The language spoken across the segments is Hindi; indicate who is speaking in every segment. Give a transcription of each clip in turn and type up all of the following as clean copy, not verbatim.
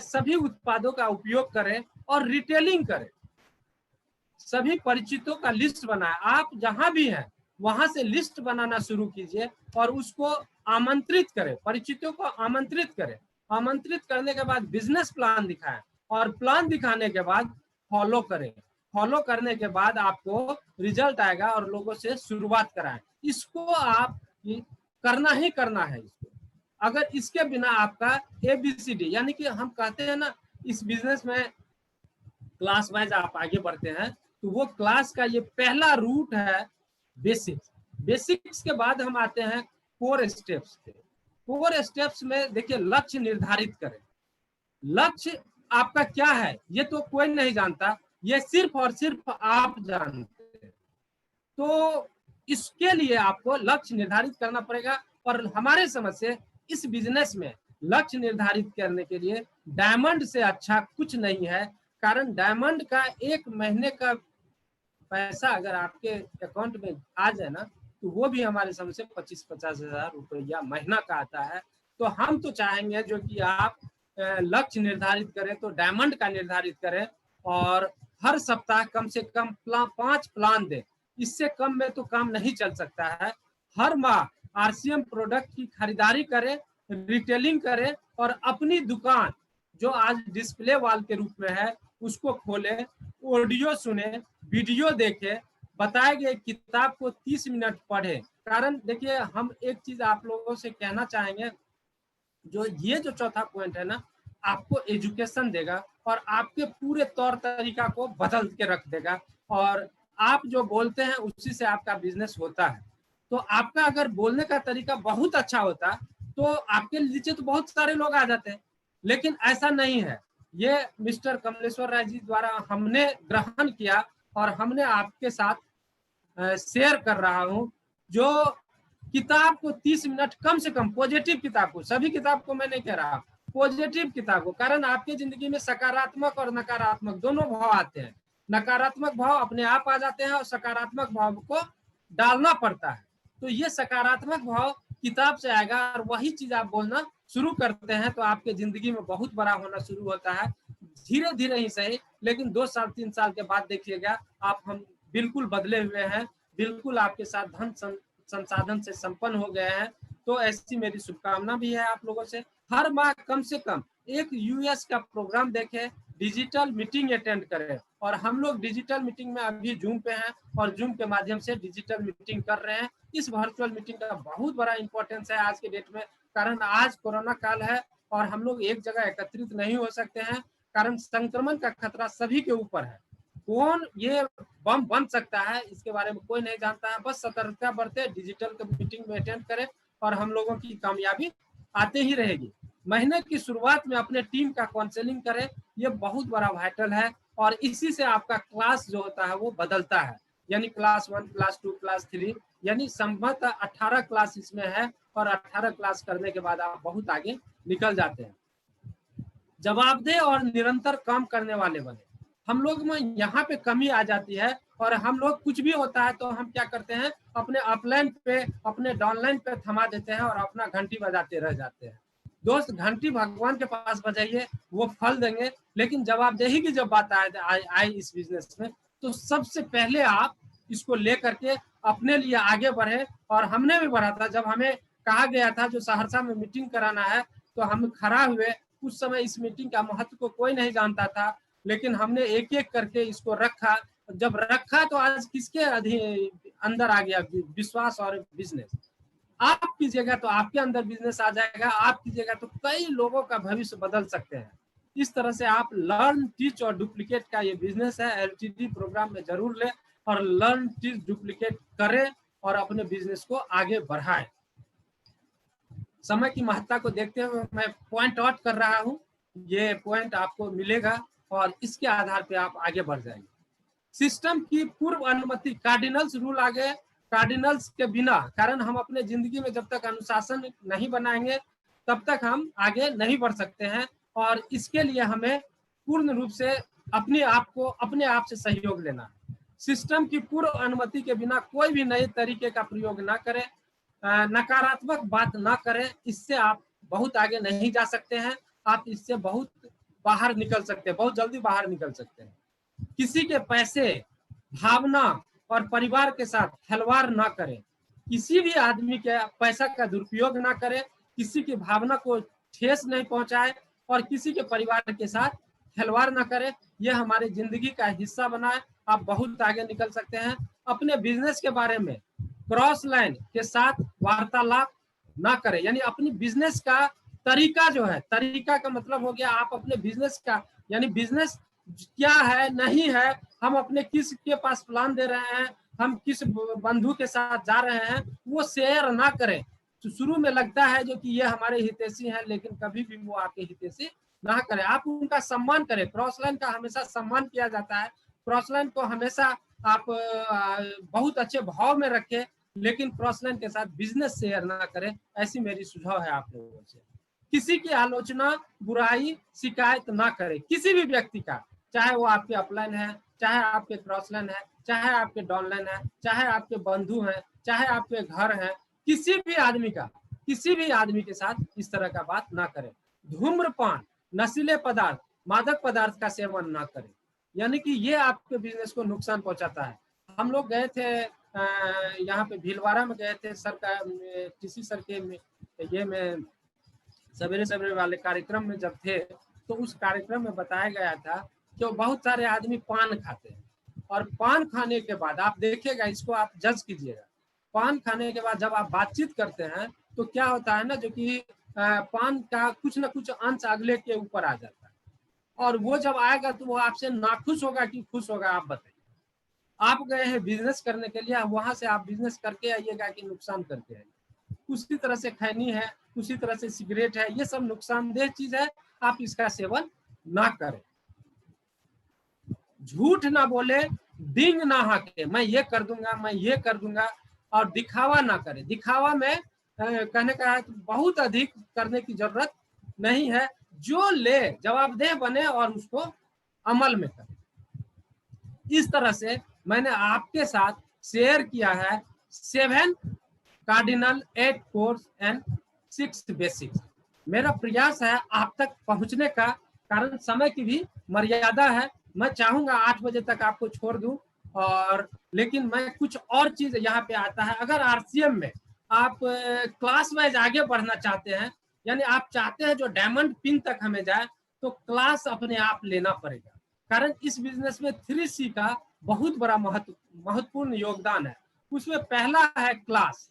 Speaker 1: सभी उत्पादों का उपयोग करें और रिटेलिंग करें। सभी परिचितों का लिस्ट बनाए। आप जहां भी हैं वहां से लिस्ट बनाना शुरू कीजिए और उसको आमंत्रित करें, परिचितों को आमंत्रित करें। आमंत्रित करने के बाद बिजनेस प्लान दिखाएं और प्लान दिखाने के बाद फॉलो करें। फॉलो करने के बाद आपको रिजल्ट आएगा और लोगों से शुरुआत कराएं। इसको आप करना ही करना है इसको। अगर इसके बिना आपका ABCD, यानी कि हम कहते हैं ना इस बिजनेस में क्लास वाइज आप आगे बढ़ते हैं, तो वो क्लास का ये पहला रूट है बेसिक्स। बेसिक्स के बाद हम आते हैं कोर स्टेप्स पे। कोर स्टेप्स में देखिए लक्ष्य निर्धारित करें। लक्ष्य आपका क्या है ये तो कोई नहीं जानता, ये सिर्फ और सिर्फ आप जानते हैं। तो इसके लिए आपको लक्ष्य निर्धारित करना पड़ेगा। और हमारे समझ से इस बिजनेस में लक्ष्य निर्धारित करने के लिए डायमंड से अच्छा कुछ नहीं है। कारण डायमंड का 1 महीने का पैसा अगर आपके अकाउंट में आ जाए ना, तो वो भी हमारे समझ से 25-50 हजार रुपया महीना का आता है। तो हम तो चाहेंगे जो कि आप लक्ष्य निर्धारित करें तो डायमंड का निर्धारित करें और हर सप्ताह कम से कम 5 प्लान दें। इससे कम में तो काम नहीं चल सकता है। हर माह RCM प्रोडक्ट की खरीदारी करें, रिटेलिंग करें और अपनी दुकान जो आज डिस्प्ले वॉल के रूप में है उसको खोलें, ऑडियो सुने, वीडियो देखें, बताए गए किताब को 30 मिनट पढ़ें। कारण देखिए हम एक चीज आप लोगों से कहना चाहेंगे, जो ये जो चौथा पॉइंट है ना, आपको एजुकेशन देगा और आपके पूरे तौर तरीका को बदल के रख देगा। और आप जो बोलते हैं उसी से आपका बिजनेस होता है। तो आपका अगर बोलने का तरीका बहुत अच्छा होता तो आपके नीचे तो बहुत सारे लोग आ जाते हैं, लेकिन ऐसा नहीं है। ये मिस्टर कमलेश्वर राय जी द्वारा हमने ग्रहण किया और हमने आपके साथ शेयर कर रहा हूं। जो किताब को 30 मिनट कम से कम, पॉजिटिव किताब को, सभी किताब को मैं नहीं कह रहा, पॉजिटिव किताब को। कारण आपकी जिंदगी में सकारात्मक और नकारात्मक दोनों भाव आते हैं। नकारात्मक भाव अपने आप आ जाते हैं और सकारात्मक भाव को डालना पड़ता है। तो ये सकारात्मक भाव किताब से आएगा और वही चीज आप बोलना शुरू करते हैं तो आपके जिंदगी में बहुत बड़ा होना शुरू होता है। धीरे धीरे ही सही, लेकिन 2 साल 3 साल के बाद देखिएगा आप हम बिल्कुल बदले हुए हैं, बिल्कुल आपके साथ धन संसाधन से संपन्न हो गए हैं। तो ऐसी मेरी शुभकामना भी है आप लोगों से। हर माह कम से कम एक US का प्रोग्राम देखें, डिजिटल मीटिंग अटेंड करें। और हम लोग डिजिटल मीटिंग में अभी जूम पे हैं और जूम के माध्यम से डिजिटल मीटिंग कर रहे हैं। इस वर्चुअल मीटिंग का बहुत बड़ा इंपॉर्टेंस है आज के डेट में। कारण आज कोरोना काल है और हम लोग एक जगह एकत्रित नहीं हो सकते हैं, कारण संक्रमण का खतरा सभी के ऊपर है। कौन ये बम बन सकता है इसके बारे में कोई नहीं जानता है। बस सतर्कता बरते, डिजिटल मीटिंग में अटेंड करें और हम लोगों की कामयाबी आते ही रहेगी। महीने की शुरुआत में अपने टीम का काउंसलिंग करें, ये बहुत बड़ा वाइटल है। और इसी से आपका क्लास जो होता है वो बदलता है। यानी क्लास 1, क्लास 2, क्लास 3, यानी संभवतः 18 क्लास इसमें है और 18 क्लास करने के बाद आप बहुत आगे निकल जाते हैं। जवाबदेह और निरंतर काम करने वाले बने। हम लोग में यहाँ पे कमी आ जाती है और हम लोग कुछ भी होता है तो हम क्या करते हैं, अपने अपलाइन पे, अपने डाउनलाइन पे थमा देते हैं और अपना घंटी बजाते रह जाते हैं। दोस्त, घंटी भगवान के पास बजाइए, वो फल देंगे। लेकिन जवाबदेही की जब बात आए इस बिजनेस में, तो सबसे पहले आप इसको लेकर के अपने लिए आगे बढ़े। और हमने भी बढ़ा था, जब हमें कहा गया था जो सहरसा में मीटिंग कराना है तो हम खड़ा हुए। उस समय इस मीटिंग का महत्व को कोई नहीं जानता था, लेकिन हमने एक एक करके इसको रखा। जब रखा तो आज किसके अंदर आ गया विश्वास और बिजनेस। आप कीजिएगा तो आपके अंदर बिजनेस आ जाएगा, आप कीजिएगा तो कई लोगों का भविष्य बदल सकते हैं। इस तरह से आप लर्न, टीच और डुप्लीकेट का ये बिजनेस है, LTD प्रोग्राम में जरूर ले और लर्न, टीच, डुप्लीकेट करें और अपने बिजनेस को आगे बढ़ाएं। समय की महत्ता को देखते हुए मैं पॉइंट आउट कर रहा हूं, ये पॉइंट आपको मिलेगा और इसके आधार पे आप आगे बढ़ जाएंगे। सिस्टम की पूर्व अनुमति, कार्डिनल्स रूल आ गए। कार्डिनल्स के बिना, कारण हम अपने जिंदगी में जब तक अनुशासन नहीं बनाएंगे तब तक हम आगे नहीं बढ़ सकते हैं। और इसके लिए हमें पूर्ण रूप से अपने आप से सहयोग लेना है। सिस्टम की पूर्व अनुमति के बिना कोई भी नए तरीके का प्रयोग ना करें, नकारात्मक बात ना करें। इससे आप बहुत आगे नहीं जा सकते हैं, आप इससे बहुत बाहर निकल सकते हैं, बहुत जल्दी बाहर निकल सकते हैं। किसी के पैसे, भावना और परिवार के साथ खिलवाड़ ना करें। किसी भी आदमी के पैसा का दुरुपयोग ना करें, किसी की भावना को ठेस नहीं पहुंचाए और किसी के परिवार के साथ खिलवाड़ ना करें। यह हमारी जिंदगी का हिस्सा बना है, आप बहुत आगे निकल सकते हैं। अपने बिजनेस के बारे में क्रॉस लाइन के साथ वार्तालाप ना करें, यानी अपनी बिजनेस का तरीका जो है, तरीका का मतलब हो गया आप अपने बिजनेस का, यानी बिजनेस क्या है नहीं है, हम अपने किस के पास प्लान दे रहे हैं, हम किस बंधु के साथ जा रहे हैं, वो शेयर ना करें। तो शुरू में लगता है जो कि ये हमारे हितैषी हैं, लेकिन कभी भी वो आपके हितैषी ना करें। आप उनका सम्मान करें, क्रॉस लाइन का हमेशा सम्मान किया जाता है। क्रॉस लाइन को हमेशा आप बहुत अच्छे भाव में रखें, लेकिन क्रॉस लाइन के साथ बिजनेस शेयर ना करें, ऐसी मेरी सुझाव है आप लोगों से। किसी की आलोचना, बुराई, शिकायत ना करें, किसी भी व्यक्ति का, चाहे वो आपके अपलाइन है, चाहे आपके क्रॉस लाइन है, चाहे आपके डाउनलाइन है, चाहे आपके बंधु हैं, चाहे आपके घर हैं, किसी भी आदमी का, किसी भी आदमी के साथ इस तरह का बात ना करें। धूम्रपान, नशीले पदार्थ, मादक पदार्थ का सेवन ना करें, यानी कि ये आपके बिजनेस को नुकसान पहुंचाता है। हम लोग गए थे यहाँ पे भीलवाड़ा में गए थे सर का, किसी सर के ये में सवेरे सवेरे वाले कार्यक्रम में जब थे, तो उस कार्यक्रम में बताया गया था कि बहुत सारे आदमी पान खाते हैं, और पान खाने के बाद आप देखिएगा, इसको आप जज कीजिएगा, पान खाने के बाद जब आप बातचीत करते हैं तो क्या होता है ना, जो कि पान का कुछ ना कुछ अंश अगले के ऊपर आ जाता है, और वो जब आएगा तो वो आपसे नाखुश होगा कि खुश होगा, आप बताइए। आप गए हैं बिजनेस करने के लिए, वहां से आप बिजनेस करके आइएगा कि नुकसान करके आइएगा। उसी तरह से खैनी है, उसी तरह से सिगरेट है, ये सब नुकसानदेह चीज है, आप इसका सेवन ना करें। झूठ ना बोले, डिंग ना हाके, मैं ये कर दूंगा, मैं ये कर दूंगा, और दिखावा ना करें। दिखावा में कहने का है बहुत अधिक करने की जरूरत नहीं है, जो ले जवाबदेह बने और उसको अमल में करें। इस तरह से मैंने आपके साथ शेयर किया है 7 कार्डिनल, 8 कोर्स एंड 6 बेसिक्स। मेरा प्रयास है आप तक पहुंचने का, कारण समय की भी मर्यादा है। मैं चाहूंगा 8 बजे तक आपको छोड़ दूं, और लेकिन मैं कुछ और चीज यहाँ पे आता है। अगर आरसीएम में आप क्लास वाइज आगे बढ़ना चाहते हैं, यानी आप चाहते हैं जो डायमंड पिन तक हमें जाए, तो क्लास अपने आप लेना पड़ेगा, कारण इस बिजनेस में 3C का बहुत बड़ा महत्वपूर्ण योगदान है। उसमें पहला है क्लास।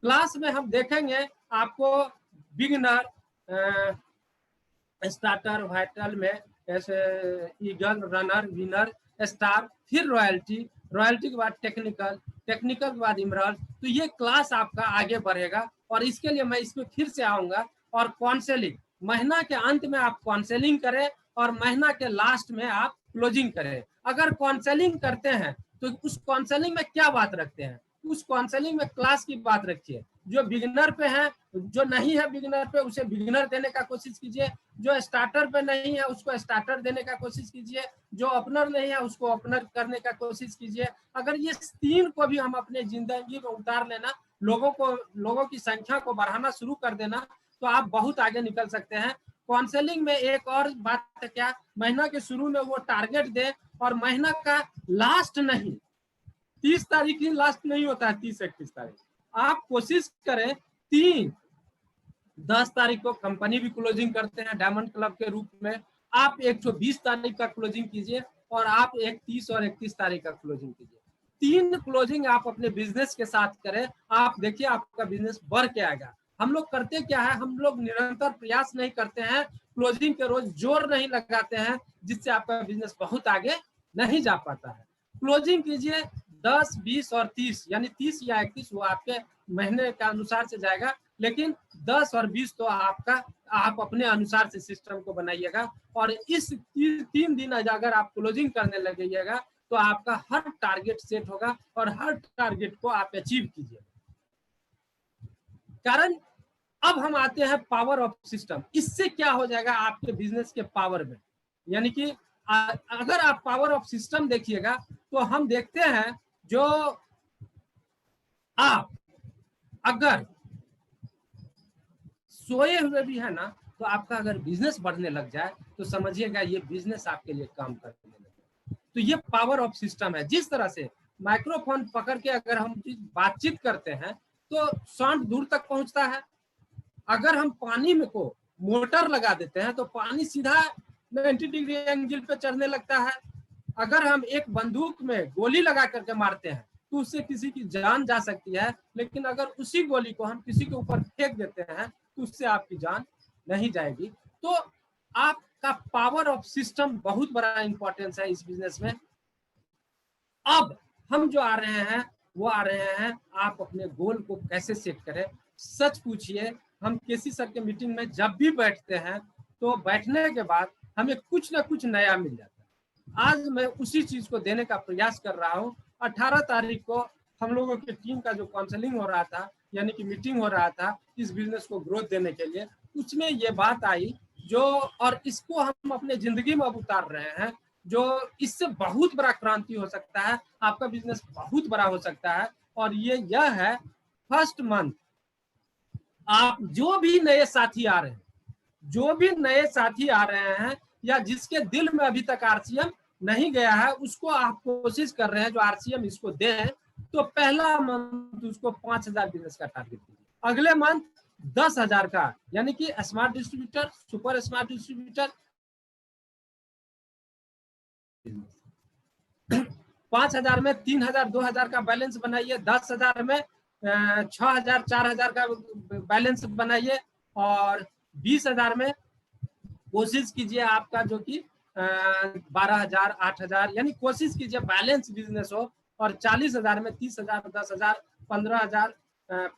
Speaker 1: क्लास में हम देखेंगे आपको बिगिनर, स्टार्टर, वाइटल में ऐसे ईगल, रनर, विनर, स्टार, फिर रॉयल्टी, रॉयल्टी के बाद टेक्निकल, टेक्निकल के बाद इमराल्ड। तो ये क्लास आपका आगे बढ़ेगा, और इसके लिए मैं इसमें फिर से आऊंगा। और काउंसलिंग, महीना के अंत में आप काउंसलिंग करें और महीना के लास्ट में आप क्लोजिंग करें। अगर काउंसलिंग करते हैं तो उस काउंसलिंग में क्या बात रखते हैं, उस काउंसलिंग में क्लास की बात रखिए। जो बिगिनर पे है, जो नहीं है बिगिनर पे, उसे बिगिनर देने का कोशिश कीजिए। जो स्टार्टर पे नहीं है उसको स्टार्टर देने का कोशिश कीजिए। जो ओपनर नहीं है उसको ओपनर करने का कोशिश कीजिए। अगर ये 3 को भी हम अपने जिंदगी में उतार लेना, लोगों की संख्या को बढ़ाना शुरू कर देना, तो आप बहुत आगे निकल सकते हैं। काउंसलिंग में एक और बात है क्या, महीना के शुरू में वो टारगेट दे, और महीना का लास्ट नहीं, 30 तारीख ही लास्ट नहीं होता है, 30-31 तारीख आप कोशिश करें। 10 तारीख को कंपनी भी क्लोजिंग करते हैं डायमंड क्लब के रूप में, आप 120 तारीख का क्लोजिंग कीजिए, और आप 31 और 31 तारीख का क्लोजिंग कीजिए। 3 क्लोजिंग आप अपने बिजनेस के साथ करें, आप देखिए आपका बिजनेस बढ़ के आएगा। हम लोग करते क्या है, हम लोग निरंतर प्रयास नहीं करते हैं, क्लोजिंग के रोज जोर नहीं लगाते हैं, जिससे आपका बिजनेस बहुत आगे नहीं जा पाता है। क्लोजिंग कीजिए 10, 20 और 30, यानी 30 या 31 वो आपके महीने के अनुसार से जाएगा, लेकिन 10 और 20 तो आपका, आप अपने अनुसार से सिस्टम को बनाइएगा। और इस 3 दिन अगर आप क्लोजिंग करने लगेगा तो आपका हर टारगेट सेट होगा, और हर टारगेट को आप अचीव कीजिएगा। कारण अब हम आते हैं पावर ऑफ सिस्टम। इससे क्या हो जाएगा आपके बिजनेस के पावर में, यानी कि अगर आप पावर ऑफ सिस्टम देखिएगा तो हम देखते हैं, जो आप अगर सोए हुए भी है ना, तो आपका अगर बिजनेस बढ़ने लग जाए तो समझिएगा ये बिजनेस आपके लिए काम करने लगे। तो ये पावर ऑफ सिस्टम है। जिस तरह से माइक्रोफोन पकड़ के अगर हम बातचीत करते हैं तो साउंड दूर तक पहुंचता है। अगर हम पानी में को मोटर लगा देते हैं तो पानी सीधा 90 डिग्री एंगल पे चढ़ने लगता है। अगर हम एक बंदूक में गोली लगा करके मारते हैं तो उससे किसी की जान जा सकती है, लेकिन अगर उसी गोली को हम किसी के ऊपर फेंक देते हैं तो उससे आपकी जान नहीं जाएगी। तो आपका पावर ऑफ सिस्टम बहुत बड़ा इंपॉर्टेंस है इस बिजनेस में। अब हम जो आ रहे हैं वो आ रहे हैं आप अपने गोल को कैसे सेट करें। सच पूछिए, हम केसी सर के मीटिंग में जब भी बैठते हैं तो बैठने के बाद हमें कुछ ना कुछ नया मिल जाता है। आज मैं उसी चीज को देने का प्रयास कर रहा हूँ। 18 तारीख को हम लोगों की टीम का जो काउंसलिंग हो रहा था, यानी कि मीटिंग हो रहा था इस बिजनेस को ग्रोथ देने के लिए, उसमें ये बात आई जो, और इसको हम अपने जिंदगी में अब उतार रहे हैं, जो इससे बहुत बड़ा क्रांति हो सकता है, आपका बिजनेस बहुत बड़ा हो सकता है। और ये यह है, फर्स्ट मंथ आप जो भी नए साथी आ रहे हैं, जो भी नए साथी आ रहे हैं या जिसके दिल में अभी तक आरसीएम नहीं गया है, उसको आप कोशिश कर रहे हैं जो आरसीएम इसको दें, तो पहला मंथ उसको 5,000 बिजनेस का टारगेट दीजिए। अगले मंथ 10,000 का, यानी कि smart distributor, super smart distributor 5,000 में 3,000 2,000 का बैलेंस बनाइए, 10,000 में 6,000 4,000 का बैलेंस बनाइए, और 20,000 में कोशिश कीजिए आपका जो कि 12,000 8,000, यानी कोशिश कीजिए बैलेंस बिजनेस हो। और 40,000 में 30,000 10,000 15,000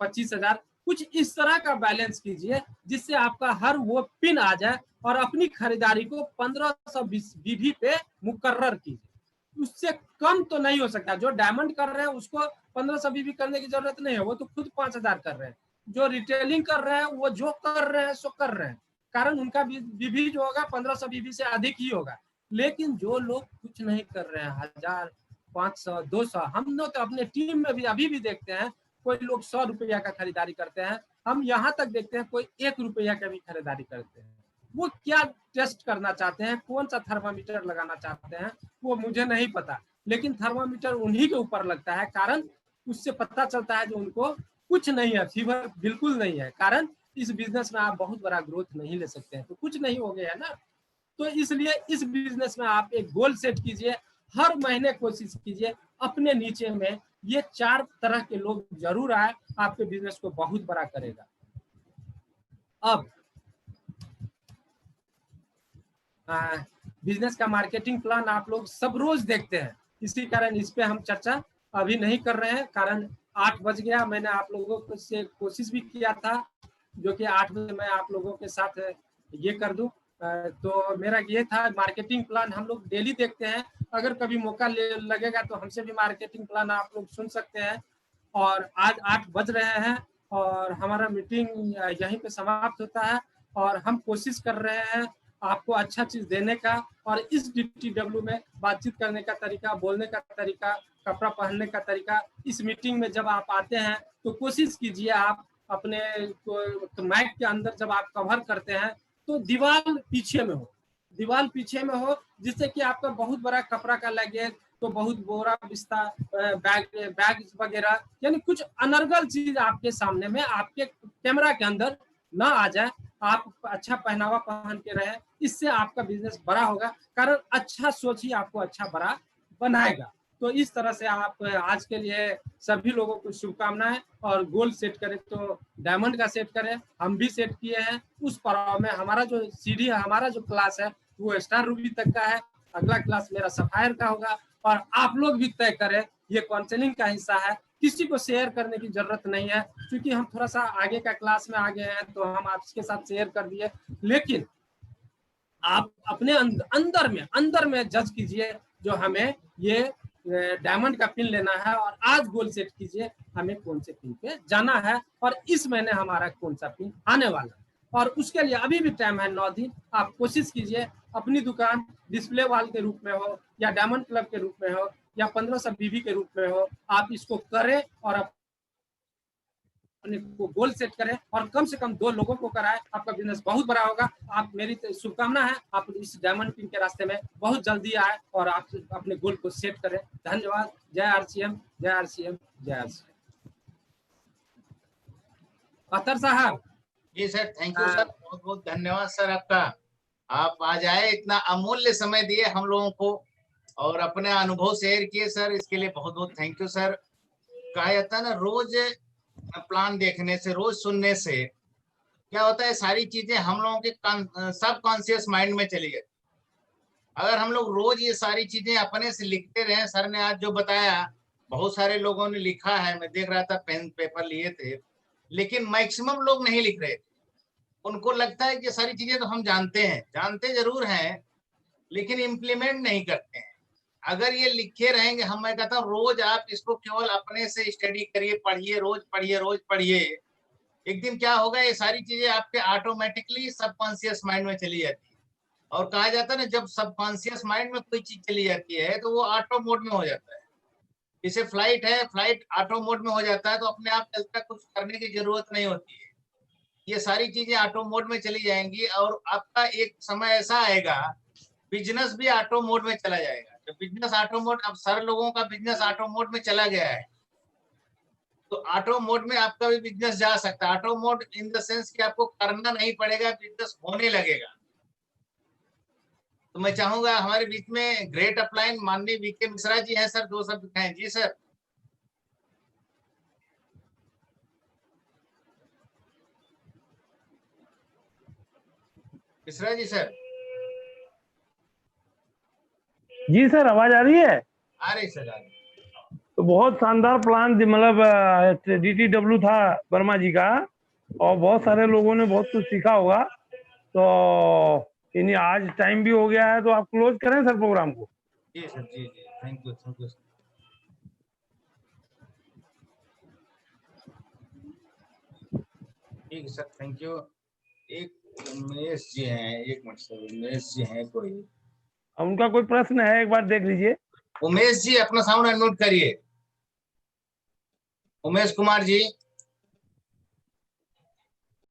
Speaker 1: 25,000 कुछ इस तरह का बैलेंस कीजिए जिससे आपका हर वो पिन आ जाए, और अपनी खरीदारी को 1500 बीबी पे मुकर्रर कीजिए। उससे कम तो नहीं हो सकता। जो डायमंड कर रहे हैं उसको 1500 बीबी करने की जरूरत नहीं है, वो तो खुद 5,000 कर रहे हैं। जो रिटेलिंग कर रहे हैं वो जो कर रहे हैं सो कर रहे हैं, कारण उनका बीबी जो होगा 1500 बीबी से अधिक ही होगा। लेकिन जो लोग कुछ नहीं कर रहे हैं, 1000 500 200, हम लोग तो अपने टीम में भी अभी भी देखते हैं कोई लोग 100 रुपया का खरीदारी करते हैं। हम यहाँ तक देखते हैं कोई 1 रुपया का भी खरीदारी करते हैं। वो क्या टेस्ट करना चाहते हैं, कौन सा थर्मामीटर लगाना चाहते हैं, वो मुझे नहीं पता, लेकिन थर्मामीटर उन्हीं के ऊपर लगता है। कारण उससे पता चलता है जो उनको कुछ नहीं है, फीवर बिल्कुल नहीं है। कारण इस बिजनेस में आप बहुत बड़ा ग्रोथ नहीं ले सकते हैं, तो कुछ नहीं हो गया है ना। तो इसलिए इस बिजनेस में आप एक गोल सेट कीजिए, हर महीने कोशिश कीजिए अपने नीचे में ये 4 तरह के लोग जरूर आए, आपके बिजनेस को बहुत बड़ा करेगा। अब बिजनेस का मार्केटिंग प्लान आप लोग सब रोज देखते हैं, इसी कारण इस पे हम चर्चा अभी नहीं कर रहे हैं। कारण 8 बज गया, मैंने आप लोगों से कोशिश भी किया था जो कि 8 बजे मैं आप लोगों के साथ ये कर दूं। तो मेरा ये था, मार्केटिंग प्लान हम लोग डेली देखते हैं, अगर कभी मौका लगेगा तो हमसे भी मार्केटिंग प्लान आप लोग सुन सकते हैं। और आज 8 बज रहे हैं और हमारा मीटिंग यहीं पे समाप्त होता है, और हम कोशिश कर रहे हैं आपको अच्छा चीज देने का। और इस DTW में बातचीत करने का तरीका, बोलने का तरीका, कपड़ा पहनने का तरीका, इस मीटिंग में जब आप आते हैं तो कोशिश कीजिए आप अपने तो माइक के अंदर जब आप कवर करते हैं तो दीवार पीछे में हो, दीवार पीछे में हो, जिससे कि आपका बहुत बड़ा कपड़ा का लगेज, तो बहुत बोरा बिस्ता, बैग वगैरह, यानी कुछ अनर्गल चीज आपके सामने में, आपके कैमरा के अंदर ना आ जाए। आप अच्छा पहनावा पहन के रहे, इससे आपका बिजनेस बड़ा होगा। कारण अच्छा सोच ही आपको अच्छा बड़ा बनाएगा। तो इस तरह से आप आज के लिए सभी लोगों को शुभकामनाएं, और गोल सेट करें तो डायमंड का सेट करें। हम भी सेट किए हैं उस पड़ाव में। हमारा जो सीढ़ी है, हमारा जो क्लास है वो स्टार रूबी तक का है, अगला क्लास मेरा सफायर का होगा। और आप लोग भी तय करें, ये काउंसलिंग का हिस्सा है, किसी को शेयर करने की जरूरत नहीं है, क्योंकि हम थोड़ा सा आगे का क्लास में आ गए हैं तो हम आपके साथ शेयर कर दिए। लेकिन आप अपने अंदर में जज कीजिए जो हमें ये डायमंड का पिन लेना है, और आज गोल सेट कीजिए हमें कौन से पिन पे जाना है, और इस महीने हमारा कौन सा पिन आने वाला है। और उसके लिए अभी भी टाइम है, 9 दिन। आप कोशिश कीजिए अपनी दुकान डिस्प्ले वॉल के रूप में हो, या डायमंड क्लब के रूप में हो, या 1500 बीबी के रूप में हो, आप इसको करें और अपने को गोल सेट करें और कम से कम 2 लोगों को कराएं, आपका बिजनेस बहुत बड़ा होगा। आप मेरी शुभकामना है, आप इस डायमंड टीम के रास्ते में बहुत जल्दी आए और आप अपने गोल को सेट करें। धन्यवाद। जय आरसीएम, जय आरसीएम, जय आरसीएम। अख्तर साहब।
Speaker 2: जी सर, थैंक यू सर, बहुत बहुत धन्यवाद सर आपका। आप आज आए, इतना अमूल्य समय दिए हम लोगों को और अपने अनुभव शेयर किए सर, इसके लिए बहुत बहुत थैंक यू सर। कहा जाता है ना, रोज प्लान देखने से, रोज सुनने से क्या होता है, सारी चीजें हम लोगों के सब कॉन्शियस माइंड में चली जाती। अगर हम लोग रोज ये सारी चीजें अपने से लिखते रहे, सर ने आज जो बताया बहुत सारे लोगों ने लिखा है, मैं देख रहा था पेन पेपर लिए थे, लेकिन मैक्सिमम लोग नहीं लिख रहे थे। उनको लगता है कि सारी चीजें तो हम जानते हैं, जानते जरूर हैं लेकिन इम्प्लीमेंट नहीं करते हैं। अगर ये लिखे रहेंगे, हम मैं कहता हूँ रोज आप इसको केवल अपने से स्टडी करिए, पढ़िए, रोज पढ़िए, रोज पढ़िए। एक दिन क्या होगा, ये सारी चीजें आपके ऑटोमेटिकली सबकॉन्शियस माइंड में चली जाती है। और कहा जाता है ना, जब सबकॉन्शियस माइंड में कोई चीज चली जाती है तो वो ऑटो मोड में हो जाता है। जैसे फ्लाइट है, फ्लाइट ऑटो मोड में हो जाता है तो अपने आप चलता, कुछ करने की जरूरत नहीं होती है। ये सारी चीजें ऑटो मोड में चली जाएंगी और आपका एक समय ऐसा आएगा, बिजनेस भी ऑटो मोड में चला जाएगा। तो बिजनेस ऑटो मोड, अब सारे लोगों का बिजनेस ऑटो मोड में चला गया है, तो ऑटो मोड में आपका भी बिजनेस जा सकता है। Auto mode in the sense कि आपको करना नहीं पड़ेगा, बिजनेस होने लगेगा। तो मैं चाहूंगा हमारे बीच में ग्रेट अपलाइन माननीय वीके मिश्रा जी हैं सर, 2 शब्द कहें। जी सर। मिश्रा जी सर।
Speaker 3: जी सर, आवाज आ रही है?
Speaker 2: आ रही सर, आ रही।
Speaker 3: तो बहुत शानदार प्लान, मतलब DTW था वर्मा जी का, और बहुत सारे लोगों ने बहुत कुछ सीखा होगा। तो इन्हीं आज टाइम भी हो गया है, तो आप क्लोज करें सर प्रोग्राम को।
Speaker 2: जी सर, जी जी, थैंक यू, थैंक यू। ठीक सर, थैंक यू। एक उमेश जी हैं, एक मिनट सर, उमेश जी हैं कोई?
Speaker 3: उनका कोई प्रश्न है, एक बार देख लीजिए।
Speaker 2: उमेश जी अपना साउंड अनम्यूट करिए। उमेश कुमार जी।